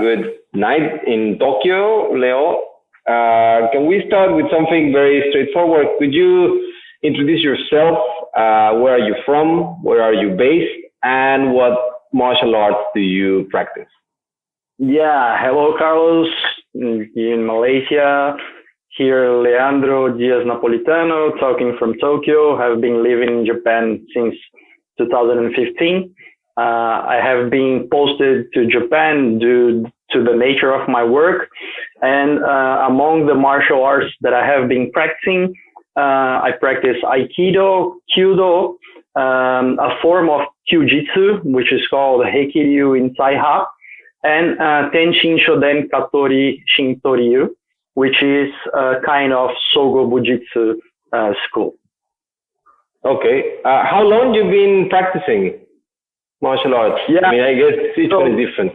Good night in Tokyo, Leo. Can we start with something very straightforward? Could you introduce yourself? Where are you from? Where are you based? And what martial arts do you practice? Yeah, hello, Carlos, in Malaysia. Here, Leandro Diaz Napolitano, talking from Tokyo. Have been living in Japan since 2015. I have been posted to Japan due to the nature of my work. And among the martial arts that I have been practicing, I practice Aikido, Kyudo, a form of Kyujitsu, which is called Heikiryu in Taiha, and Tenshin Shoden Katori Shintoryu, which is a kind of Sogo Bujitsu school. Okay. How long you been practicing martial arts? Yeah. I mean, I guess each one is different.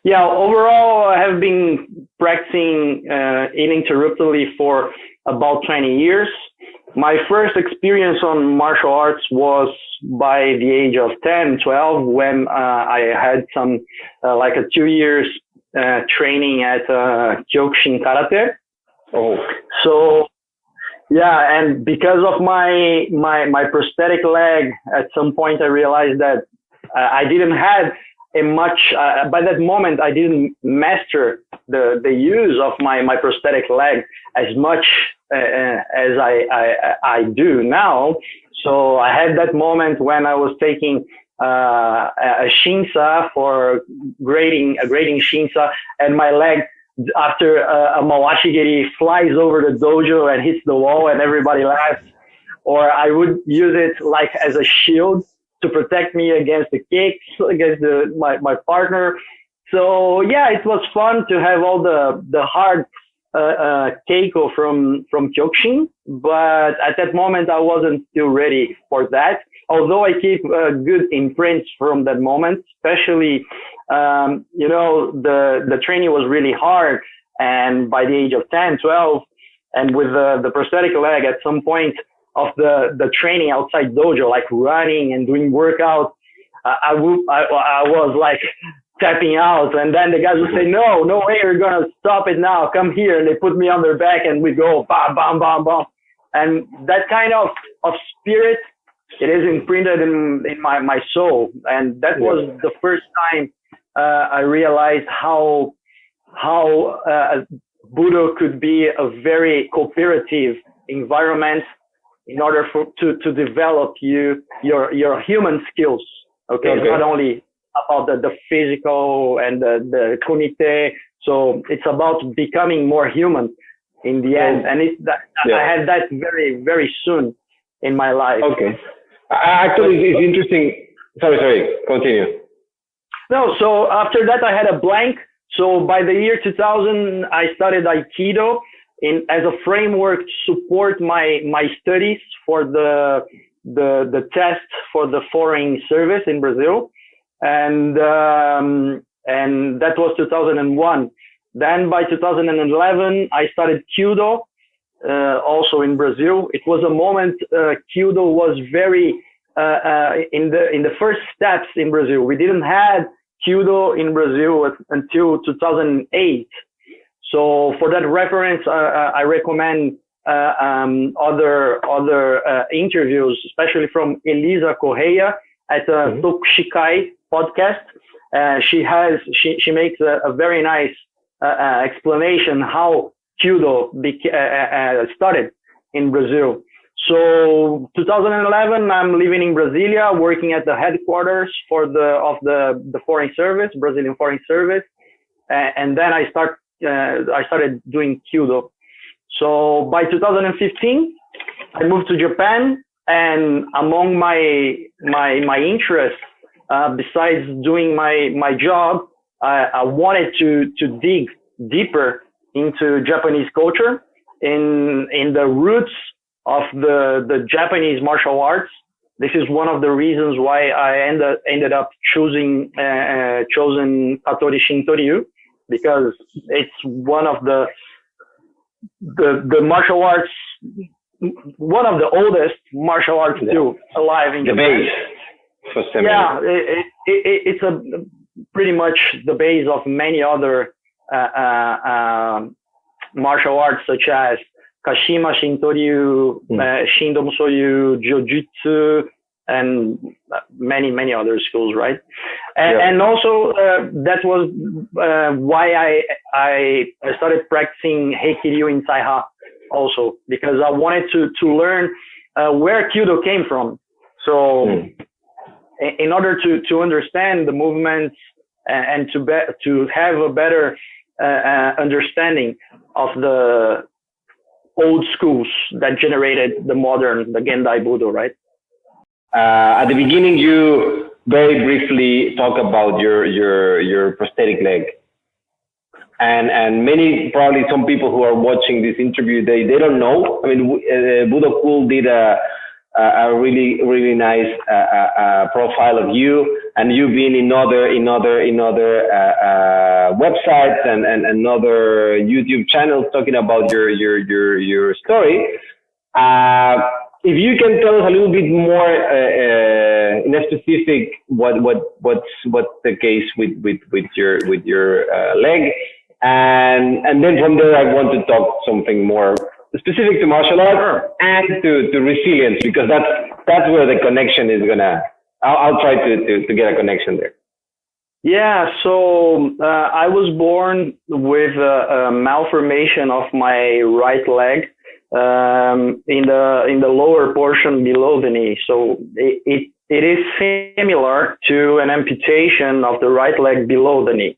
Yeah, overall, I have been practicing uninterruptedly for about 20 years. My first experience on martial arts was by the age of 10, 12, when I had some, like a 2 years training at Kyokushin Karate. Oh. So, yeah, and because of my prosthetic leg, at some point I realized that I didn't have a much, by that moment I didn't master the use of my prosthetic leg as much as I do now. So I had that moment when I was taking a shinsa for a grading shinsa, and my leg, after a mawashigiri, flies over the dojo and hits the wall and everybody laughs. Or I would use it like as a shield to protect me against the kicks, against my partner. So yeah, it was fun to have all the hard keiko from Kyokushin, but at that moment I wasn't still ready for that. Although I keep good imprints from that moment, especially, the training was really hard. And by the age of 10, 12, and with the prosthetic leg, at some point of the training outside dojo, like running and doing workouts, I was like tapping out, and then the guys would say, no way, you're going to stop it now. Come here. And they put me on their back and we go bam, bam, bam, bam. And that kind of spirit, it is imprinted in my soul. And that was the first time I realized how Budo could be a very cooperative environment in order to develop your human skills. Okay. It's not only about the physical and the kunite. So it's about becoming more human in the end. And I had that very, very soon in my life. Okay. Actually, it's interesting. Sorry. Continue. No, so after that I had a blank. So by the year 2000, I started Aikido as a framework to support my studies for the test for the foreign service in Brazil. And that was 2001. Then by 2011, I started Kyudo, also in Brazil. It was a moment, Kyudo was very, in the first steps in Brazil. We didn't have Kyudo in Brazil until 2008. So for that reference, I recommend other interviews, especially from Elisa Correia at Tokushikai podcast. She makes a very nice explanation how Kyudo started in Brazil. So 2011, I'm living in Brasilia, working at the headquarters of the foreign service, Brazilian foreign service, and then I started doing Kyudo. So by 2015, I moved to Japan, and among my interests, besides doing my job, I wanted to dig deeper into Japanese culture, in the roots of the Japanese martial arts. This is one of the reasons why I ended up chosen Katori Shintoryu, because it's one of the martial arts, one of the oldest martial arts still alive in Japan. The base. Yeah, it's pretty much the base of many other martial arts such as Kashima, Shintoryu, Shindo Musoryu, Jiu-Jitsu, and many other schools, right? And also that was why I started practicing Heikiryu in Taiha also, because I wanted to learn where Kyudo came from. So in order to understand the movements and to have a better understanding of the old schools that generated the Gendai Budo, right? At the beginning, you very briefly talk about your prosthetic leg, and many, probably some people who are watching this interview, they don't know. I mean, Budo Cool did a really nice profile of you, and you've been in other websites and other YouTube channels talking about your story. If you can tell us a little bit more in a specific what's the case with your leg, and then from there I want to talk something more specific to martial arts and to resilience, because that's where the connection is gonna. I'll try to get a connection there. Yeah, so I was born with a malformation of my right leg in the lower portion below the knee. So it is similar to an amputation of the right leg below the knee.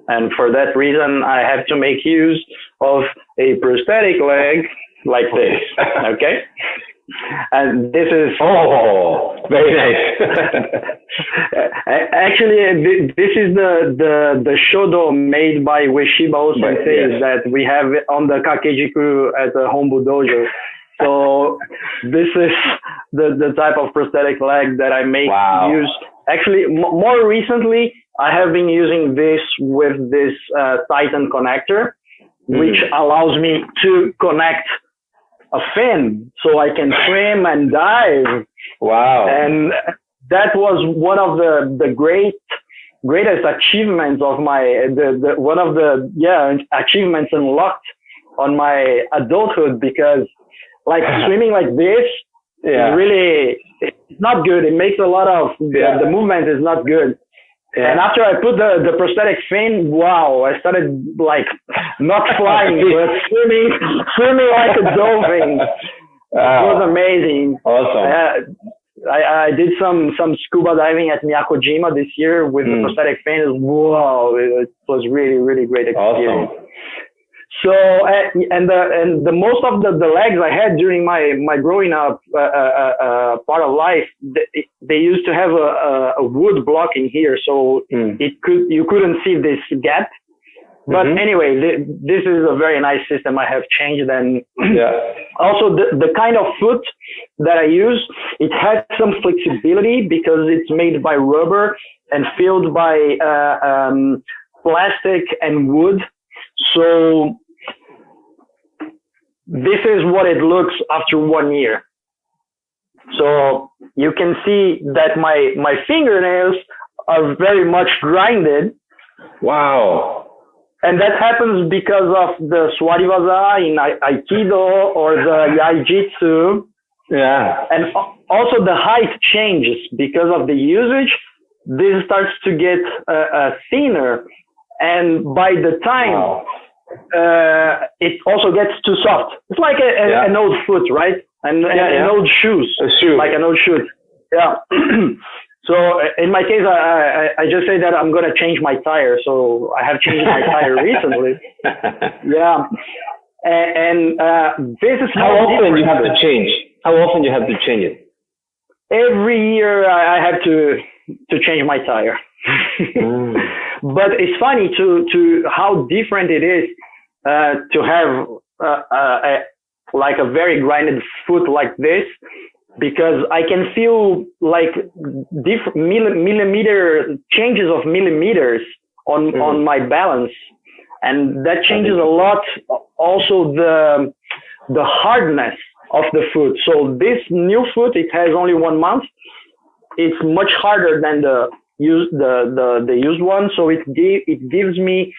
And for that reason, I have to make use of a prosthetic leg like this. Okay? And this is very nice. Actually, this is the shodo made by Ueshiba Sensei that we have on the Kakejiku at the Hombu Dojo. So this is the type of prosthetic leg that I make use. Actually, more recently, I have been using this with this Titan connector, which allows me to connect a fin so I can swim and dive. Wow. And that was one of the greatest achievements of one of the achievements unlocked on my adulthood, because like swimming like this is really, it's not good. It makes a lot of, the movement is not good. Yeah. And after I put the prosthetic fin, I started like not flying, but swimming like a dolphin. It was amazing. Awesome. I did some scuba diving at Miyakojima this year with the prosthetic fin. It was really, really great experience. Awesome. So, and the most of the legs I had during my growing up part of life, they used to have a wood blocking here, so you couldn't see this gap. But anyway, this is a very nice system I have changed. And also the kind of foot that I use, it has some flexibility because it's made by rubber and filled by plastic and wood. So this is what it looks after 1 year. So you can see that my fingernails are very much grinded. Wow. And that happens because of the Swariwaza in Aikido or the Yaijitsu. Yeah. And also the height changes because of the usage. This starts to get thinner. And by the time it also gets too soft. It's like an old foot, right? And an old shoes. A shoe. Like an old shoe. Yeah. So in my case, I just say that I'm going to change my tire. So I have changed my tire recently. Yeah. And this is how often you have to change. How often you have to change it? Every year I have to change my tire. But it's funny to how different it is to have like a very grinded foot like this, because I can feel like different millimeter changes of millimeters on my balance, and that changes a lot. Also the hardness of the foot. So this new foot, it has only 1 month. It's much harder than the used one. So it gives me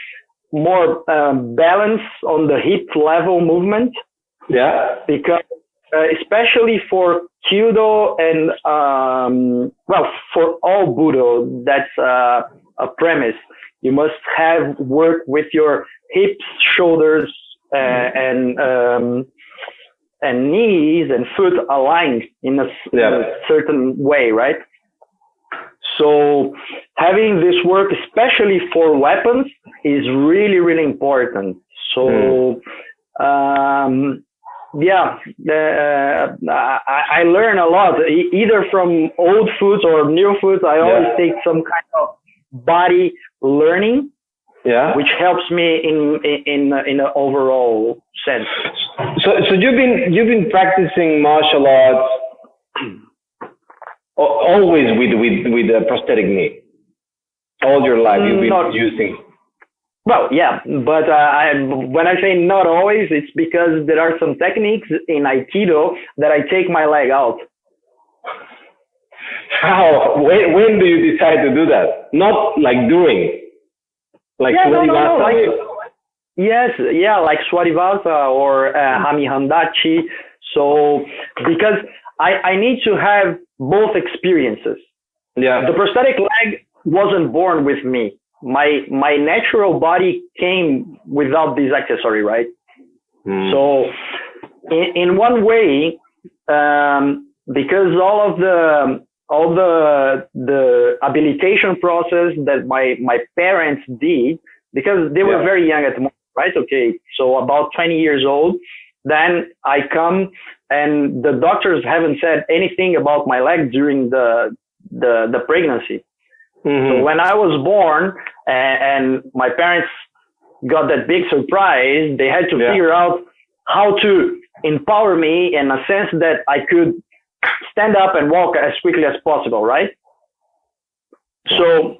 more balance on the hip level movement. Yeah. Because especially for Kyudo and for all Budo, that's a premise. You must have work with your hips, shoulders, and knees and foot aligned in a certain way, right? So having this work, especially for weapons, is really, really important. So, I learn a lot, either from old foods or new foods. I always take some kind of body learning, which helps me in an overall sense. So you've been practicing martial arts always with a prosthetic knee. All your life you've been using. Well, yeah, but when I say not always, it's because there are some techniques in Aikido that I take my leg out. How? When do you decide to do that? Not like doing. Like like Swadivasa or Hamihandachi. So, because I need to have both experiences. Yeah. The prosthetic leg wasn't born with me. My natural body came without this accessory, right? So, in one way, because all the habilitation process that my parents did, because they were very young at the moment, right? Okay, so about 20 years old. Then I come and the doctors haven't said anything about my leg during the pregnancy. So when I was born and my parents got that big surprise, they had to figure out how to empower me in a sense that I could stand up and walk as quickly as possible, right? So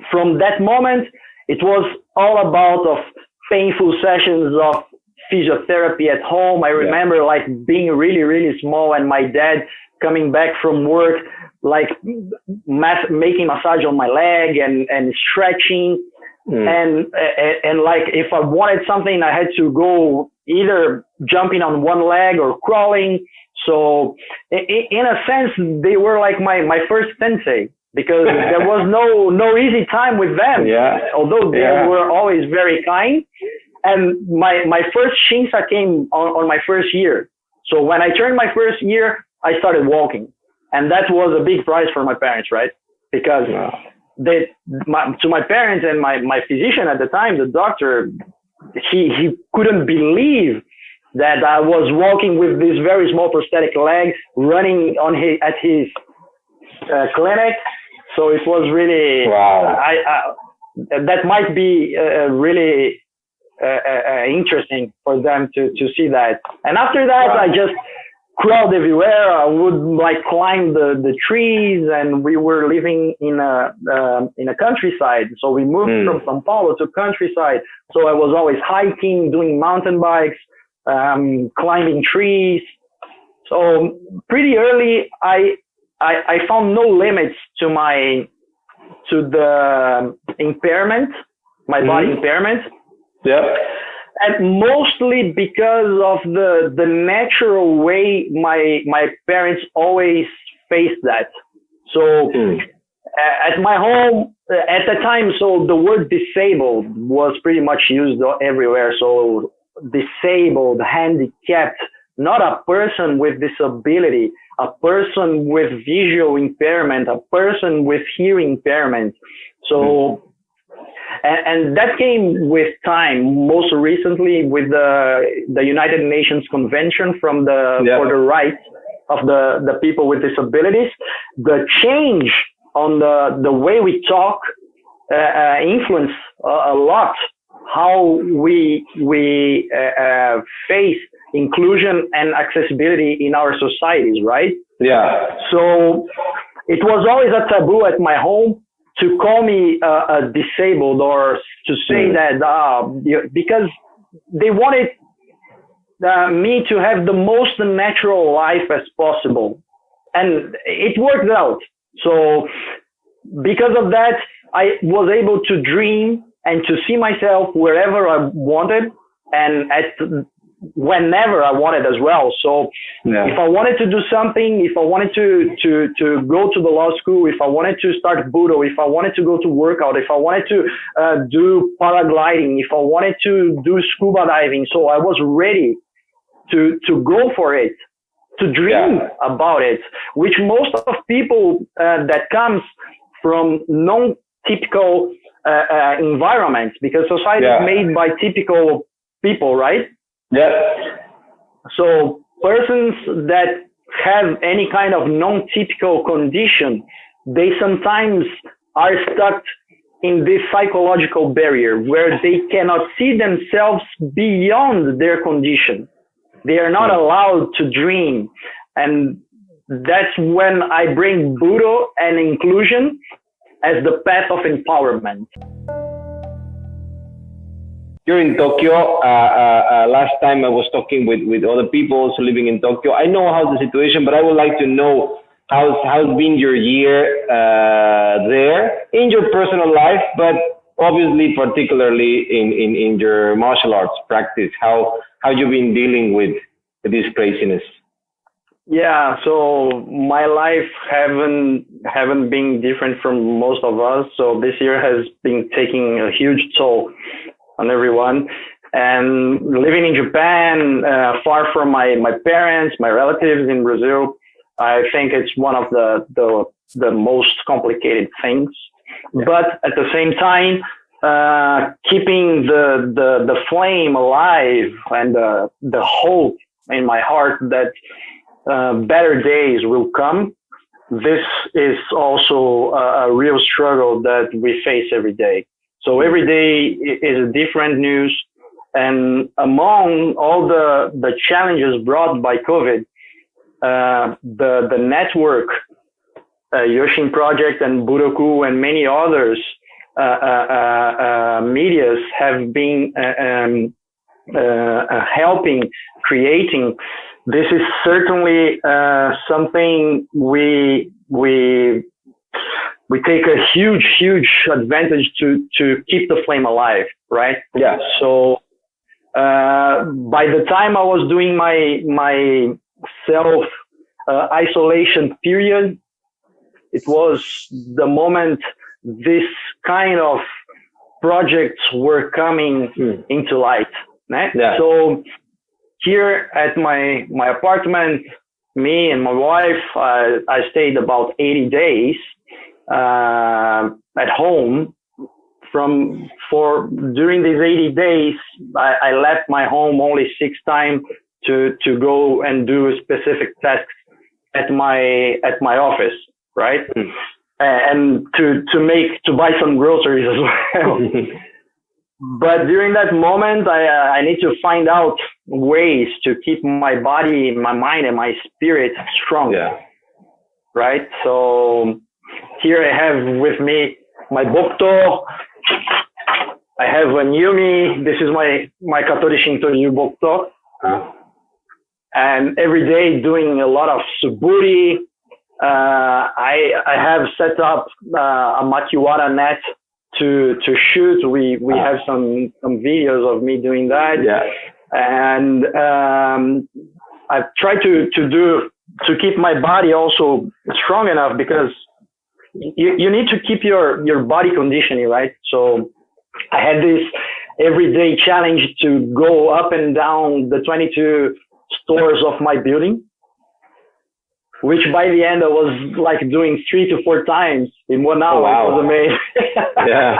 from that moment, it was all about of painful sessions of physiotherapy at home. I remember like being really, really small and my dad coming back from work, like making massage on my leg and stretching. And like if I wanted something, I had to go either jumping on one leg or crawling. So in a sense, they were like my first sensei, because there was no easy time with them. Although they were always very kind. And my first Shinsa came on my first year. So when I turned my first year, I started walking. And that was a big prize for my parents, right? Because to my parents and my physician at the time, the doctor, he couldn't believe that I was walking with this very small prosthetic leg, running at his clinic. So it was really, that might be really interesting for them to see that. And after that, I just crawled everywhere. I would like climb the trees, and we were living in a countryside. So we moved from São Paulo to countryside. So I was always hiking, doing mountain bikes, climbing trees. So pretty early, I found no limits to the impairment, my body impairment. And mostly because of the natural way my parents always faced that. So at my home at the time, so the word disabled was pretty much used everywhere. So disabled, handicapped, not a person with disability, a person with visual impairment, a person with hearing impairment. So and that came with time, most recently with the United Nations Convention for the rights of the people with disabilities. The change on the way we talk influence a lot how we face inclusion and accessibility in our societies, right? So it was always a taboo at my home to call me disabled, or to say that because they wanted me to have the most natural life as possible, and it worked out. So because of that, I was able to dream and to see myself wherever I wanted and at whenever I wanted as well. So if I wanted to do something, if I wanted to go to the law school, if I wanted to start Budo, if I wanted to go to workout, if I wanted to do paragliding, if I wanted to do scuba diving, so I was ready to go for it, to dream about it, which most of people that comes from non-typical environments, because society is made by typical people, right? Yeah. So persons that have any kind of non-typical condition, they sometimes are stuck in this psychological barrier where they cannot see themselves beyond their condition. They are not allowed to dream. And that's when I bring Budo and inclusion as the path of empowerment. You're in Tokyo. Last time I was talking with other people also living in Tokyo. I know how's the situation, but I would like to know how's been your year there in your personal life, but obviously particularly in your martial arts practice. How you've been dealing with this craziness? Yeah, so my life haven't been different from most of us. So this year has been taking a huge toll on everyone. And living in Japan, far from my parents, my relatives in Brazil, I think it's one of the most complicated things. But at the same time, keeping the flame alive and the hope in my heart that better days will come. This is also a real struggle that we face every day. So every day is a different news. And among all the challenges brought by COVID, the network, Yoshin Project and Budoku and many others, medias have been helping creating. This is certainly something we take a huge advantage to keep the flame alive, right? Yeah. So by the time I was doing my self isolation period, it was the moment this kind of projects were coming into light. Right? Yeah. So here at my apartment, me and my wife, I stayed about 80 days at home. During these 80 days, I left my home only 6 times to go and do specific tasks at my office, right? And to buy some groceries as well. But during that moment, I need to find out ways to keep my body, my mind, and my spirit strong. Yeah. Right? So here I have with me my Bokto. I have a Nyumi. This is my Katori Shinto Yu Bokto. And every day doing a lot of suburi. I have set up a Makiwara net to shoot. We have some videos of me doing that. Yeah. And I've tried to keep my body also strong enough, because you need to keep your body conditioning, right? So I had this everyday challenge to go up and down the 22 stores of my building, which by the end I was like doing 3 to 4 times in 1 hour. Oh, wow. It was amazing. Yeah.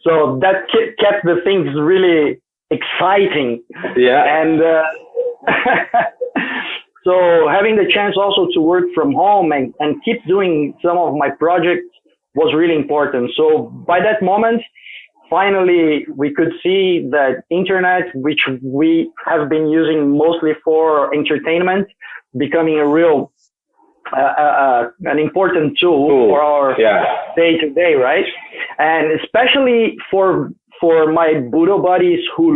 So that kept the things really exciting. Yeah. And so having the chance also to work from home and keep doing some of my projects was really important. So by that moment, finally, we could see that internet, which we have been using mostly for entertainment, becoming a real, an important tool for our day to day, right? And especially for my Budo buddies who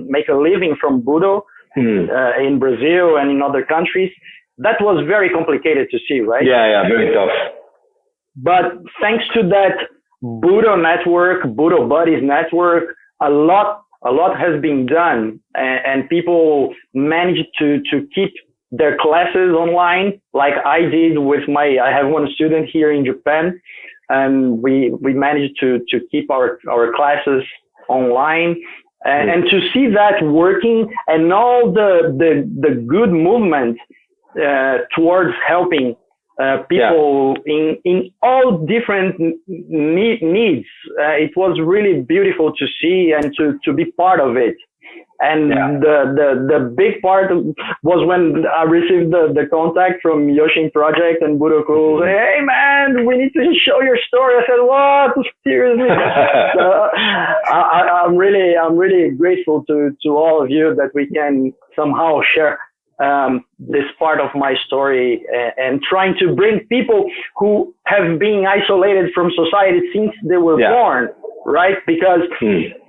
make a living from Budo in Brazil and in other countries, that was very complicated to see, right? Yeah, very tough. But thanks to that Budo network, Budo Buddies network, a lot has been done, and people managed to keep their classes online, like I did with I have one student here in Japan, and we managed to keep our classes online, and to see that working, and all the good movement towards helping people in all different needs. It was really beautiful to see and to be part of it. And the big part was when I received the contact from Yoshin Project and Budo Cool. Hey man, we need to show your story. I said, what? Seriously? I'm really grateful to all of you that we can somehow share this part of my story, and trying to bring people who have been isolated from society since they were born, right? Because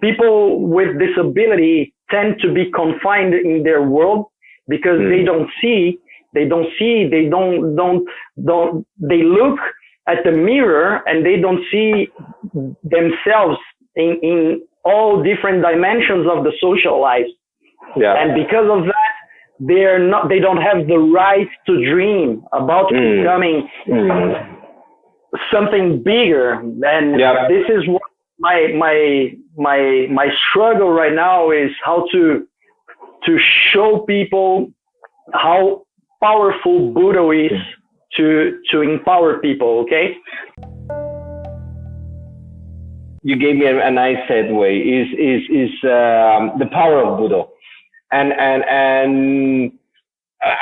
people with disability tend to be confined in their world because they look at the mirror and they don't see themselves in all different dimensions of the social life. And because of that, they don't have the right to dream about becoming something bigger. And this is what my struggle right now is, how to show people how powerful Budo is to empower people. Okay. You gave me a nice segue. Is the power of Budo. And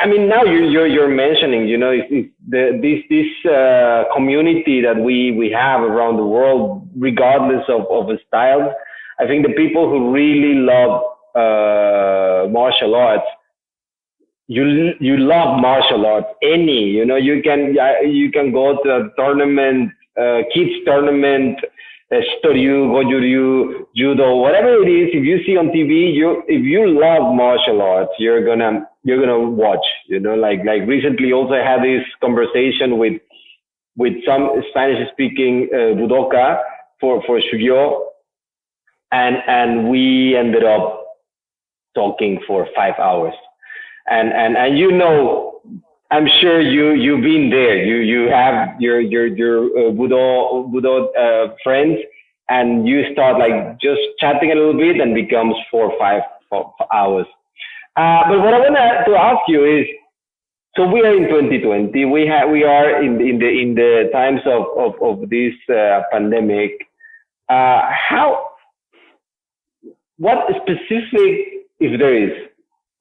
I mean, now you're mentioning, this community that we have around the world, regardless of the style. I think the people who really love martial arts, you love martial arts. You can go to a tournament, kids tournament, Storyu, Goju-ryu, Judo, whatever it is. If you see on TV, if you love martial arts, you're gonna watch. Like recently, also I had this conversation with some Spanish-speaking Budoka for Shugyo, and we ended up talking for 5 hours, and I'm sure you've been there. You have your Budo friends, and you start like just chatting a little bit, and becomes 4 or 5 hours. But what I want to ask you is, so we are in 2020. We are in the times of this pandemic. What specific, if there is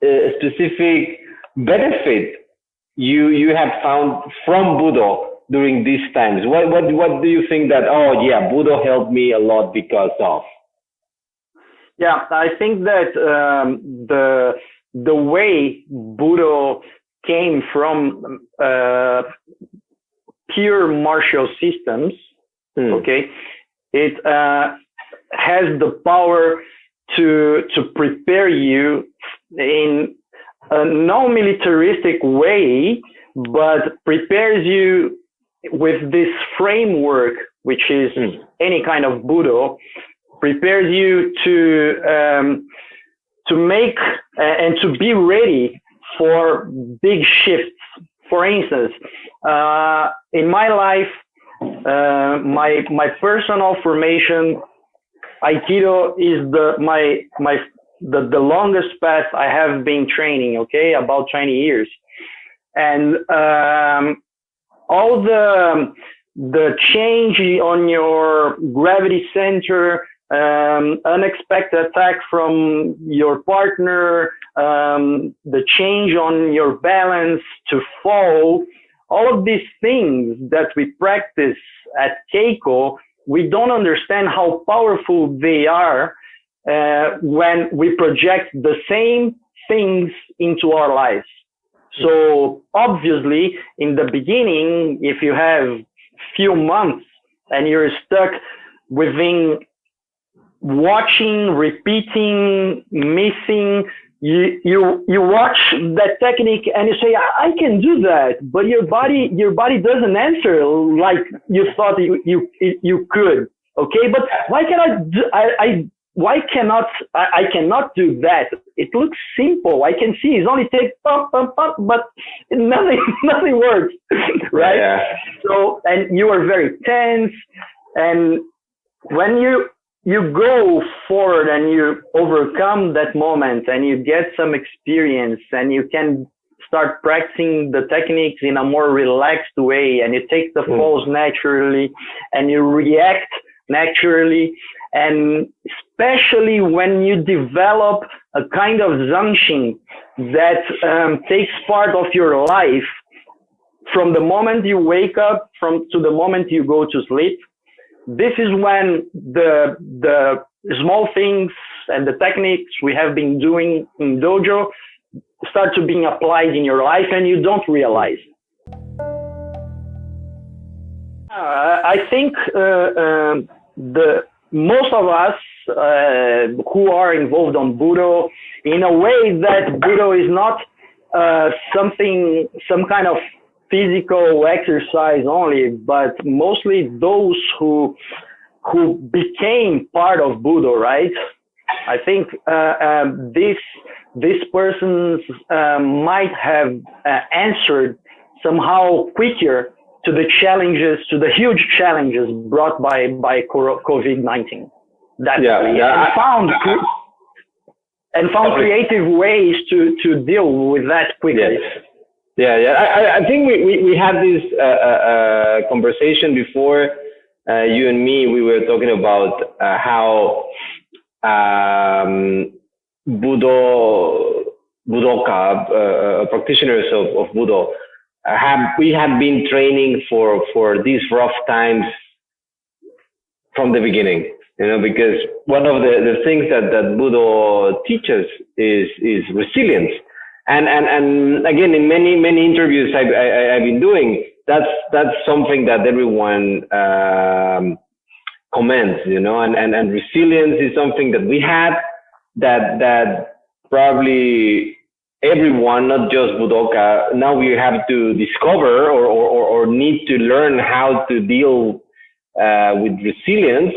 a specific benefit you have found from Budo during these times? What do you think that, Budo helped me a lot because of? Yeah, I think that the way Budo came from pure martial systems, okay, it has the power to prepare you in a non-militaristic way, but prepares you with this framework, which is any kind of Budo, prepares you to make and to be ready for big shifts. For instance, in my life, my personal formation, Aikido is the longest path I have been training, okay, about 20 years. And all the change on your gravity center, unexpected attack from your partner, the change on your balance to fall, all of these things that we practice at Keiko, we don't understand how powerful they are when we project the same things into our lives. So obviously, in the beginning, if you have few months and you're stuck within watching, repeating, missing you watch that technique and you say, I can do that, but your body doesn't answer like you thought you could. Okay, but why cannot do that? It looks simple. I can see it's only take pump, but nothing works, right? Yeah. So, and you are very tense, and when you go forward and you overcome that moment and you get some experience and you can start practicing the techniques in a more relaxed way, and you take the falls naturally and you react naturally, and especially when you develop a kind of zanshin that takes part of your life from the moment you wake up to the moment you go to sleep. This is when the small things and the techniques we have been doing in dojo start to being applied in your life and you don't realize. I think most of us who are involved on Budo, in a way that Budo is not some kind of physical exercise only, but mostly those who became part of Budo, right? I think these persons might have answered somehow quicker to the challenges, to the huge challenges brought by COVID-19. And found creative ways to deal with that quickly. Yes. Yeah. I think we had this conversation before, you and me. We were talking about how budoka practitioners of Budo we have been training for these rough times from the beginning. Because one of the things that Budo teaches is resilience. And again, in many interviews I've been doing, that's something that everyone comments, and resilience is something that we had that probably everyone, not just Budoka, now we have to discover or need to learn how to deal with resilience.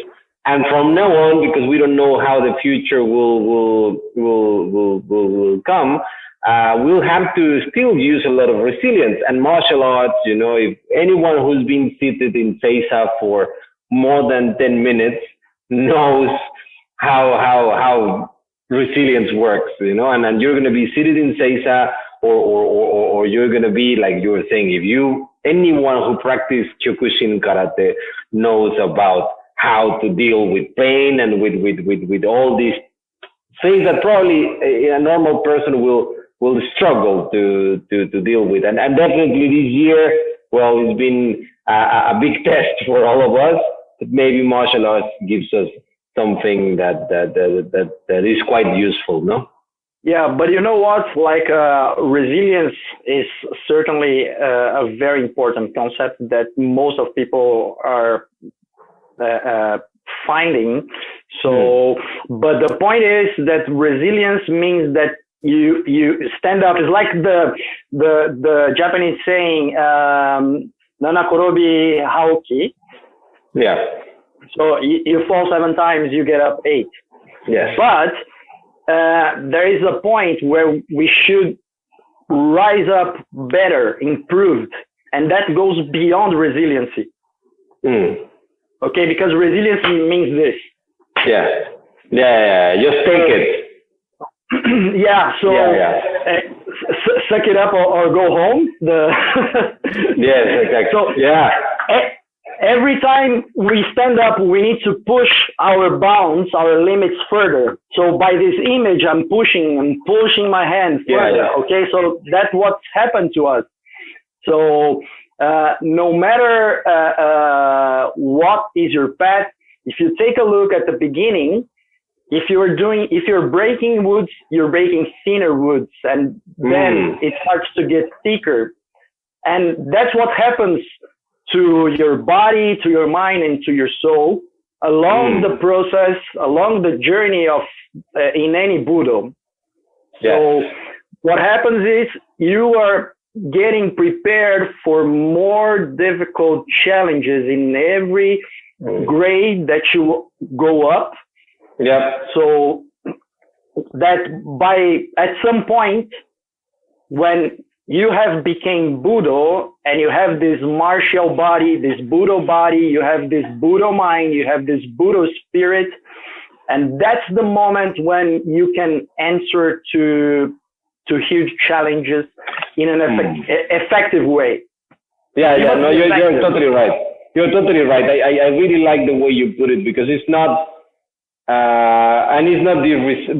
And from now on, because we don't know how the future will come, we'll have to still use a lot of resilience. And martial arts, if anyone who's been seated in Seiza for more than 10 minutes knows how resilience works, and you're going to be seated in Seiza or you're going to be, like you were saying, anyone who practices Kyokushin karate knows about how to deal with pain and with all these things that probably a normal person will struggle to deal with. And definitely this year, well, it's been a big test for all of us. But maybe martial arts gives us something that is quite useful, no? Yeah, but you know what? Like resilience is certainly a very important concept that most of people are finding. So, but the point is that resilience means that you stand up. It's like the Japanese saying, "Nana korobi haoki." Yeah. So you fall 7 times, you get up 8. Yes. But there is a point where we should rise up better, improved, and that goes beyond resiliency. Okay, because resilience means this. Yeah. Just take it. Yeah. So suck it up or go home. Yes, exactly. So every time we stand up, we need to push our bounds, our limits further. So by this image, I'm pushing my hand further. Yeah. Okay, so that's what's happened to us. So no matter what is your path, if you take a look at the beginning, if you're breaking woods, you're breaking thinner woods, and then it starts to get thicker. And that's what happens to your body, to your mind, and to your soul along the process, along the journey of in any Budo. So what happens is you are getting prepared for more difficult challenges in every grade that you go up. Yeah. So that at some point, when you have became Budo and you have this martial body, this Budo body, you have this Budo mind, you have this Budo spirit, and that's the moment when you can answer to huge challenges in an effective way. Yeah, no, you're totally right. You're totally right. I really like the way you put it, because it's not, and it's not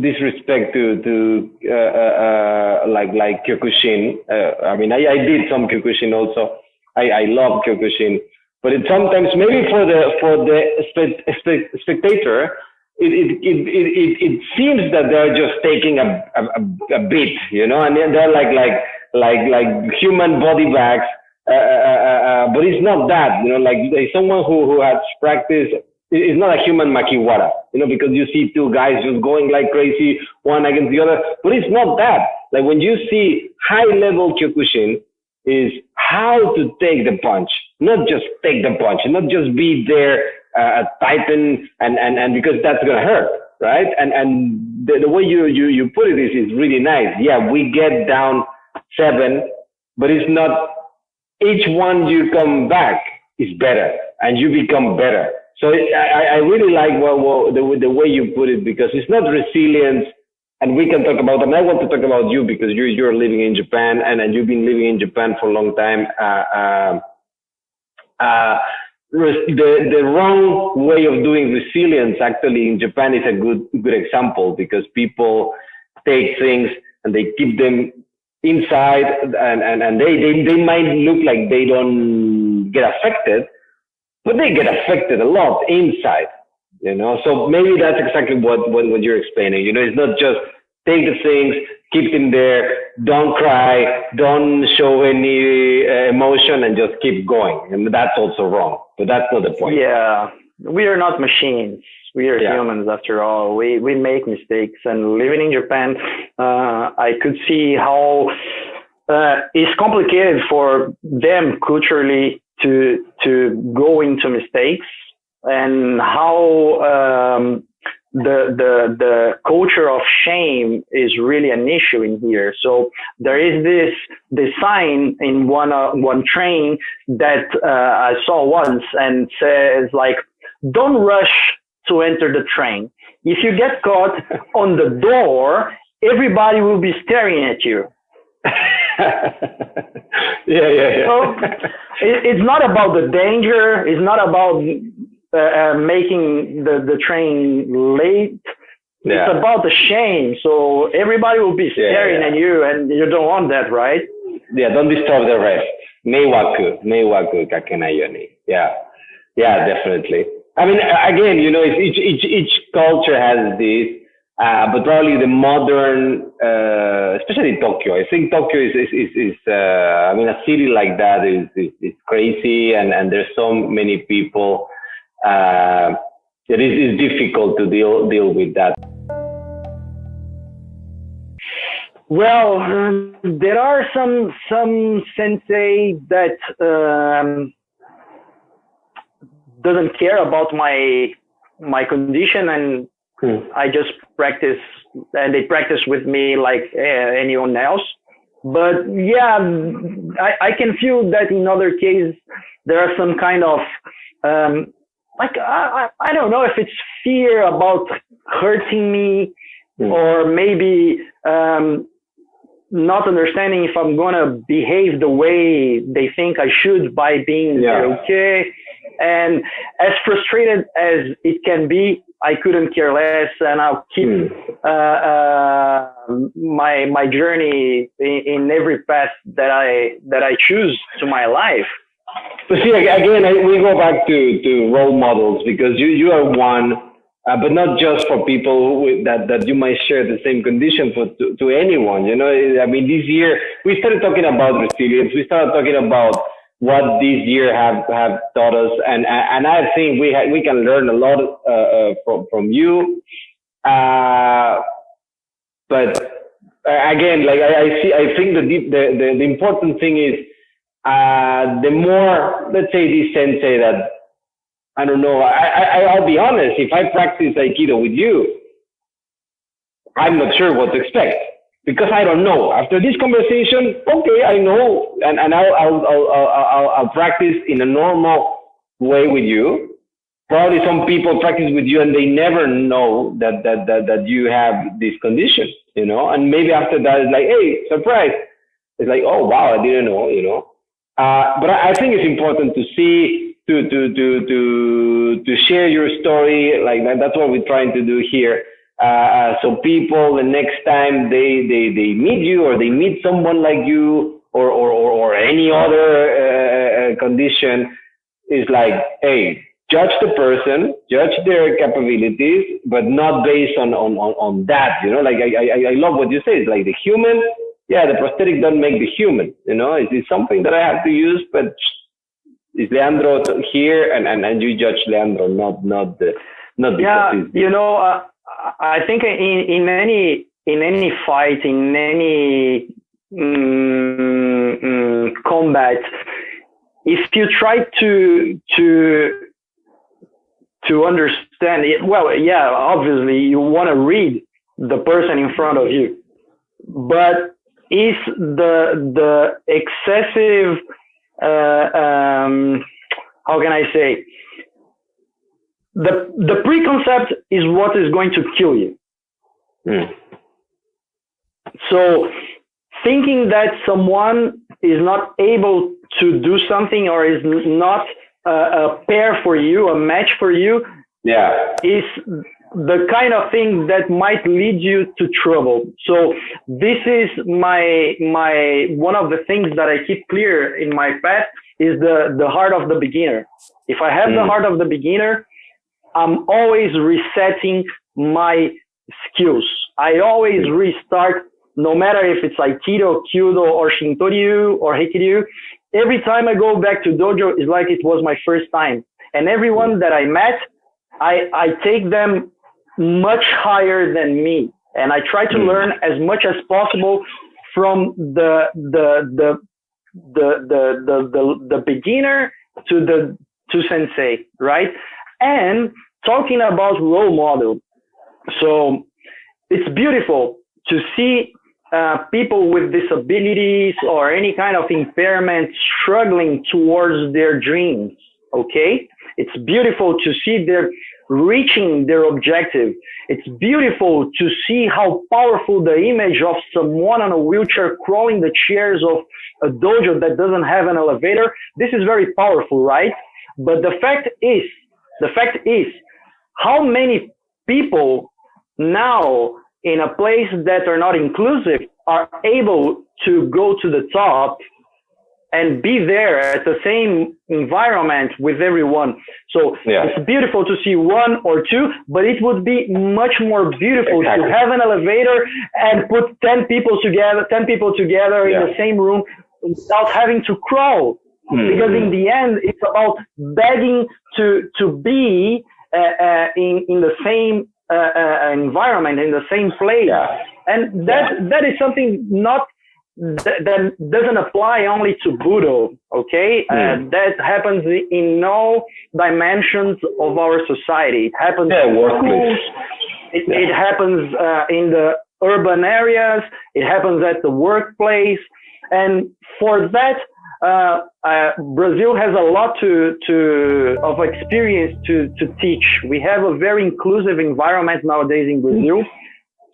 disrespect to like Kyokushin. I mean, I did some Kyokushin also. I love Kyokushin, but it sometimes, maybe for the spectator, it seems that they're just taking a beat, you know, and they're like human body bags, but it's not that, you know, like someone who has practiced. It's not a human makiwara, you know, because you see two guys just going like crazy, one against the other, but it's not that. Like when you see high level Kyokushin, is how to take the punch, not just take the punch, not just be there, tighten and because that's gonna hurt, right? And the way you put it is really nice. Yeah, we get down 7, but it's not each one you come back is better and you become better. So I really like the way you put it, because it's not resilience, and we can talk about, and I want to talk about you because you're living in Japan and you've been living in Japan for a long time. The wrong way of doing resilience actually in Japan is a good example, because people take things and they keep them inside, and they might look like they don't get affected, but they get affected a lot inside, you know. So maybe that's exactly what you're explaining. You know, it's not just take the things, keep them there, don't cry, don't show any emotion, and just keep going. And that's also wrong. But that's not the point. Yeah, we are not machines. We are humans after all. We make mistakes. And living in Japan, I could see how it's complicated for them culturally to go into mistakes, and how the culture of shame is really an issue in here. So there is this sign in one train that I saw once, and says like, don't rush to enter the train. If you get caught on the door, everybody will be staring at you. Yeah. So it's not about the danger. It's not about making the train late. Yeah. It's about the shame. So everybody will be staring at you, and you don't want that, right? Yeah, don't disturb the rest. Meiwaku kakenai. Yeah, definitely. I mean, again, you know, each culture has this. But probably the modern, especially Tokyo. I think Tokyo is I mean, a city like that is crazy, and there's so many people. It is difficult to deal with that. Well, there are some sensei that doesn't care about my condition, and I just practice, and they practice with me like anyone else. But yeah, I can feel that in other cases there are some kind of like I don't know if it's fear about hurting me, or maybe not understanding if I'm gonna behave the way they think I should by being okay. And as frustrated as it can be, I couldn't care less, and I'll keep my journey in every path that I choose to my life. But see, again, we go back to role models, because you are one, but not just for people that you might share the same condition, but to anyone. You know, I mean, this year we started talking about resilience. We started talking about what this year have taught us, and I think we can learn a lot from you. But again, like I see, I think the important thing is the more, let's say, this sensei that, I don't know, I'll be honest, if I practice Aikido with you, I'm not sure what to expect because I don't know. After this conversation, okay, I know, and I'll practice in a normal way with you. Probably some people practice with you and they never know that you have this condition, you know, and maybe after that it's like, hey, surprise. It's like, oh, wow, I didn't know, you know. But I think it's important to see, to share your story. Like that's what we're trying to do here. So people, the next time they meet you or they meet someone like you or any other condition, is like, hey, judge the person, judge their capabilities, but not based on that, you know. Like I love what you say. It's like the human, yeah, the prosthetic don't make the human, you know. It's something that I have to use, but is Leandro here, and you judge Leandro, not yeah, you know, I think in any fight, in any combat, if you try to understand it, well, yeah, obviously you want to read the person in front of you, but is the excessive, how can I say, the preconcept is what is going to kill you. So thinking that someone is not able to do something or is not a pair for you, a match for you, yeah, is the kind of thing that might lead you to trouble. So this is my one of the things that I keep clear in my path is the heart of the beginner. If I have the heart of the beginner, I'm always resetting my skills. I always restart, no matter if it's Aikido, Kyudo, or Shintoryu, or Hekiryu. Every time I go back to dojo, it's like it was my first time. And everyone that I met, I take them much higher than me. And I try to learn as much as possible from the beginner to sensei, right? And talking about role model. So it's beautiful to see people with disabilities or any kind of impairment struggling towards their dreams. Okay. It's beautiful to see them reaching their objective. It's beautiful to see how powerful the image of someone on a wheelchair crawling the chairs of a dojo that doesn't have an elevator. This is very powerful, right? But the fact is, how many people now in a place that are not inclusive are able to go to the top and be there at the same environment with everyone. So It's beautiful to see one or two, but it would be much more beautiful to have an elevator and put 10 people together in the same room without having to crawl. Because in the end, it's about begging to be in the same environment, in the same place. And that is something that doesn't apply only to Budo, okay? That happens in all dimensions of our society. It happens in schools, it happens in the urban areas, it happens at the workplace. And for that, Brazil has a lot of experience to teach. We have a very inclusive environment nowadays in Brazil.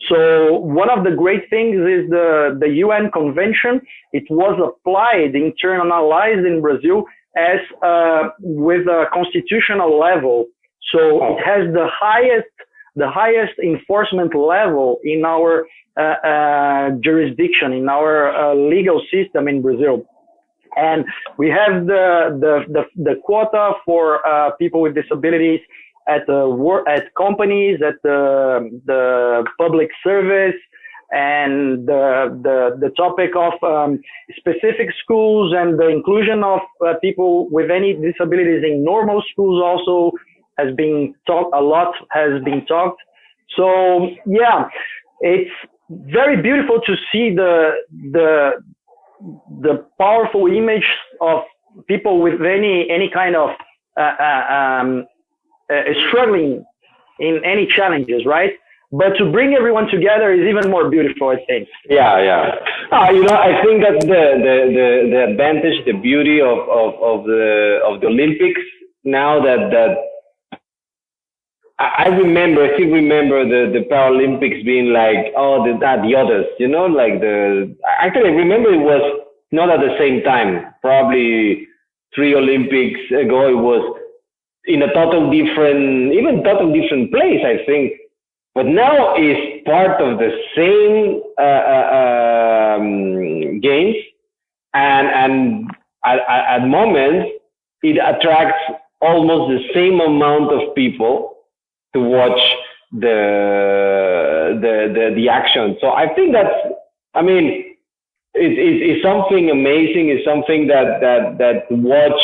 So one of the great things is the UN convention. It was applied, internalized in Brazil as with a constitutional level. So it has the highest enforcement level in our jurisdiction, in our legal system in Brazil. And we have the quota for people with disabilities at companies, at the public service, and the topic of specific schools and the inclusion of people with any disabilities in normal schools also has been talked. So yeah, it's very beautiful to see the powerful image of people with any kind of struggling in any challenges, right? But to bring everyone together is even more beautiful, I think. Yeah, yeah. I think that's the advantage, the beauty of the Olympics. Now that I still remember the Paralympics being like, oh, the others, like actually I remember it was not at the same time. Probably 3 Olympics ago, it was in a total different place, I think. But now it's part of the same games, and at moments it attracts almost the same amount of people to watch the action. So I think it's something amazing. It's something that watch.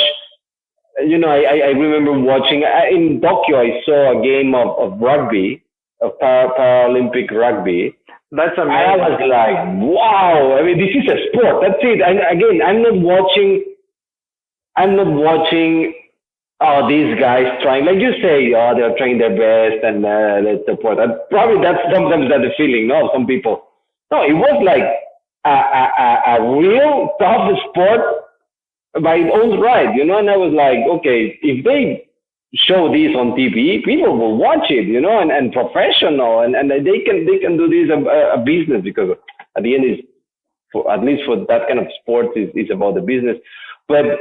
I remember watching in Tokyo. I saw a game of rugby, of Paralympic rugby. That's amazing. I was like, wow! This is a sport. That's it. Again, I'm not watching. Oh, these guys trying, like you say, they're trying their best and let's support. Probably that's sometimes the feeling, no, of some people. No, it was like a real tough sport by its own right, and I was like, okay, if they show this on TV, people will watch it, and professional, and they can do this a business, because at the end at least for that kind of sport is about the business. But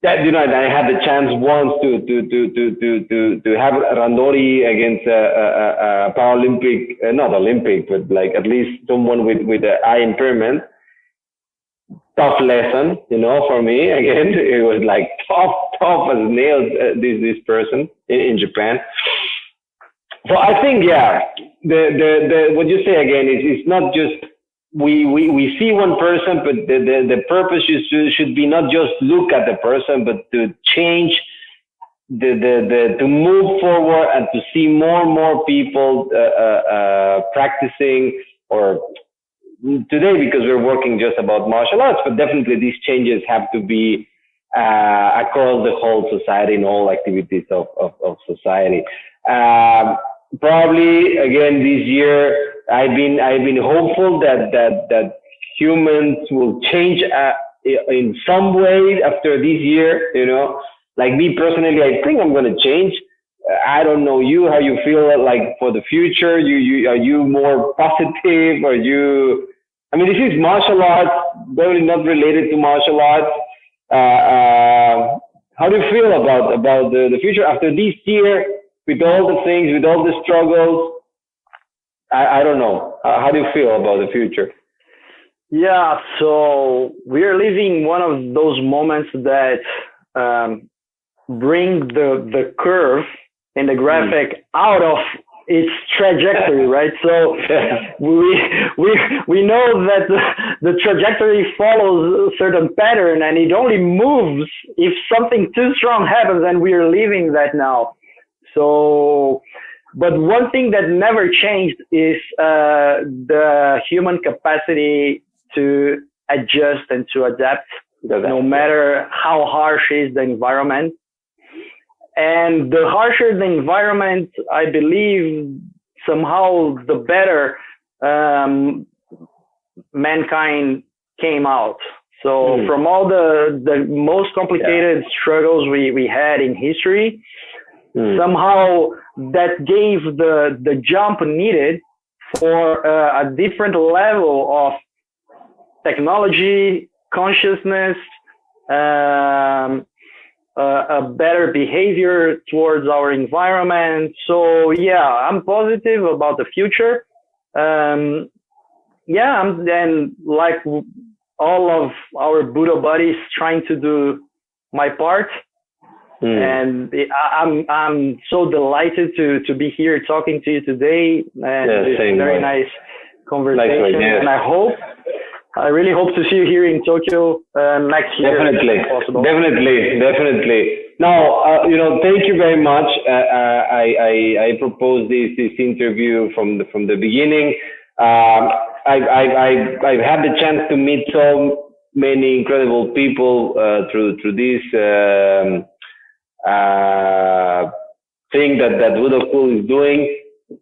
that I had the chance once to have Randori against a Paralympic, not Olympic, but like at least someone with an eye impairment. Tough lesson, for me. Again, it was like tough as nails. This person in Japan. So I think, yeah, the what you say again is it's not just we see one person, but the purpose should be not just look at the person, but to change to move forward and to see more and more people practicing, or today, because we're working just about martial arts, but definitely these changes have to be across the whole society, in all activities of society. Probably again this year, I've been hopeful that humans will change in some way after this year. Like me personally, I think I'm going to change. I don't know how you feel like for the future. Are you more positive? Are you? This is martial arts, very not related to martial arts. How do you feel about the future after this year, with all the things, with all the struggles? I don't know. How do you feel about the future? Yeah, so we're living one of those moments that bring the curve in the graphic out of its trajectory, right? So we know that the trajectory follows a certain pattern, and it only moves if something too strong happens, and we are living that now. So, but one thing that never changed is the human capacity to adjust and to adapt, no matter how harsh is the environment. And the harsher the environment, I believe, somehow the better mankind came out. So from all the most complicated struggles we had in history, somehow that gave the jump needed for a different level of technology, consciousness, a better behavior towards our environment. So yeah, I'm positive about the future. And like all of our Budo buddies, trying to do my part. And I'm so delighted to be here talking to you today, and it's a very nice conversation. And I really hope to see you here in Tokyo next year. Definitely, if possible. definitely. Now, thank you very much. I proposed this interview from the beginning. I've had the chance to meet so many incredible people through this thing that Budo Cool is doing,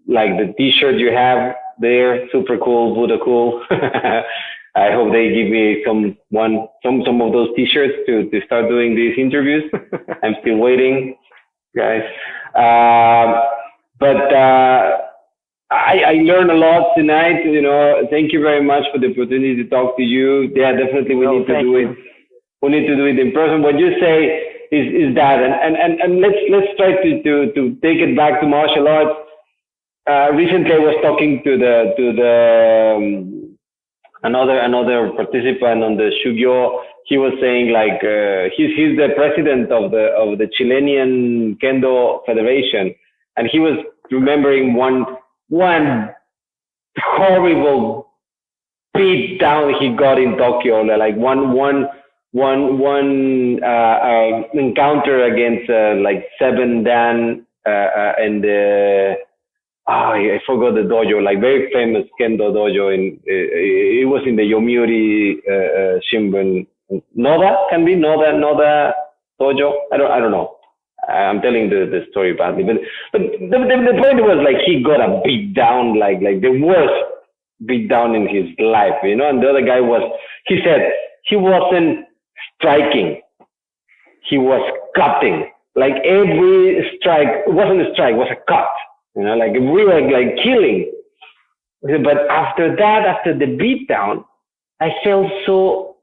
like the T-shirt you have there, super cool, Budo Cool. I hope they give me some of those T-shirts to start doing these interviews. I'm still waiting, guys. But I learned a lot tonight. Thank you very much for the opportunity to talk to you. Yeah, definitely we need to do it. We need to do it in person. What you say is that, and let's try to take it back to martial arts. Recently, I was talking to another participant on the Shugyo. He was saying like he's the president of the Chilean Kendo Federation, and he was remembering one horrible beat down he got in Tokyo, like one encounter against like 7 Dan and I forgot the dojo, like very famous Kendo dojo it was in the Yomiuri Shimbun. Noda dojo. I don't know. I'm telling the story badly, but the point was like he got a beat down, like the worst beat down in his life, and the other guy he said he wasn't striking, he was cutting. Like every strike wasn't a strike, was a cut, like really like killing. But after the beat down, it felt so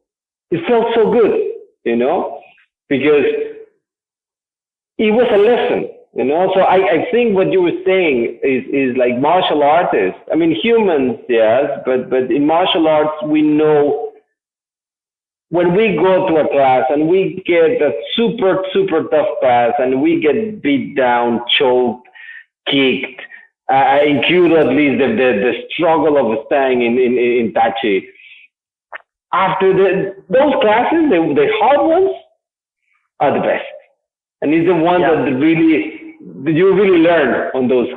good, because it was a lesson, So I think what you were saying is like martial artists. I mean, humans, yes, but in martial arts, we know when we go to a class and we get a super, super tough class and we get beat down, choked, kicked, include at least the struggle of staying in Tachi. After those classes, the hard ones are the best. And it's the ones that you really learn on those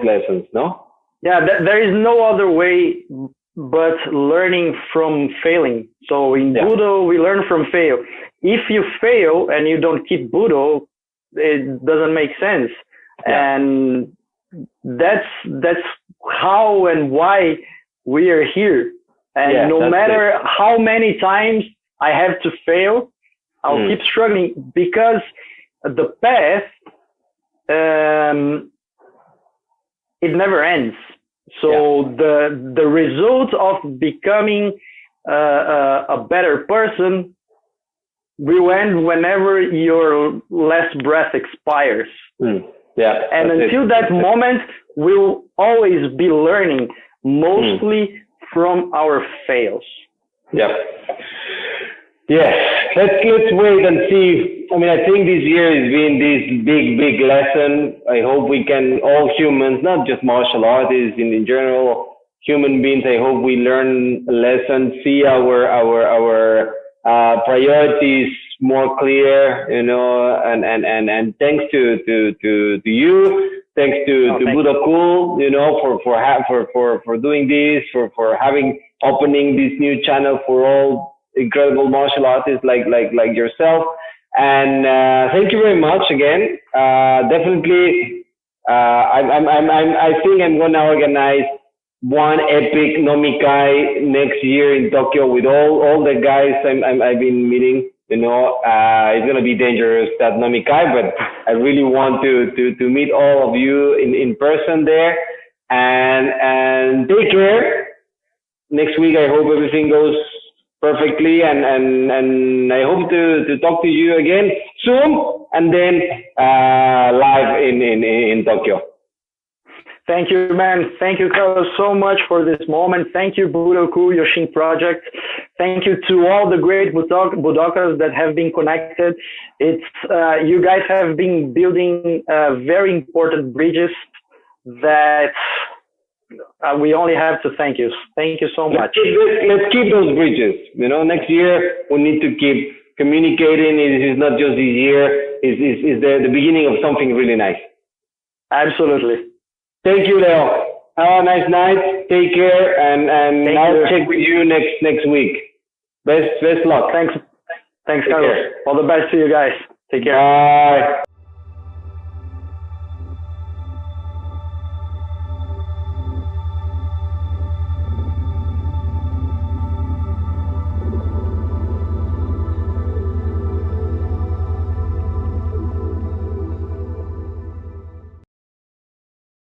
lessons, no? Yeah, there is no other way but learning from failing. So in Budo, we learn from fail. If you fail and you don't keep Budo, it doesn't make sense. Yeah. And that's how and why we are here. And no matter how many times I have to fail, I'll keep struggling, because the path, it never ends. So the result of becoming a better person will end whenever your last breath expires. Yeah. And until that moment, we'll always be learning, mostly from our fails. Yeah. Yes. Let's wait and see. I mean, I think this year has been this big lesson. I hope we can, all humans, not just martial artists, in general, human beings, I hope we learn a lesson, see our priorities more clear, and thanks to you, thanks to Budo Cool, for doing this, for opening this new channel for all incredible martial artists like yourself. And thank you very much again. Definitely, I think I'm gonna organize one epic Nomikai next year in Tokyo with all the guys I've been meeting. It's gonna be dangerous, that Nomikai, but I really want to meet all of you in person there. And take care. Next week, I hope everything goes perfectly, and I hope to talk to you again soon, and then live in Tokyo. Thank you, man. Thank you, Carlos, so much for this moment. Thank you, Budo Cool Yoshin Project. Thank you to all the great Budokas that have been connected. It's you guys have been building very important bridges that we only have to thank you. Thank you so much. Let's keep those bridges. Next year we need to keep communicating. It is not just this year. Is the beginning of something really nice. Absolutely. Thank you, Leo. Have a nice night. Take care, and I'll check with you next week. Best luck. Thanks, Take Carlos. care. All the best to you guys. Take care. Bye.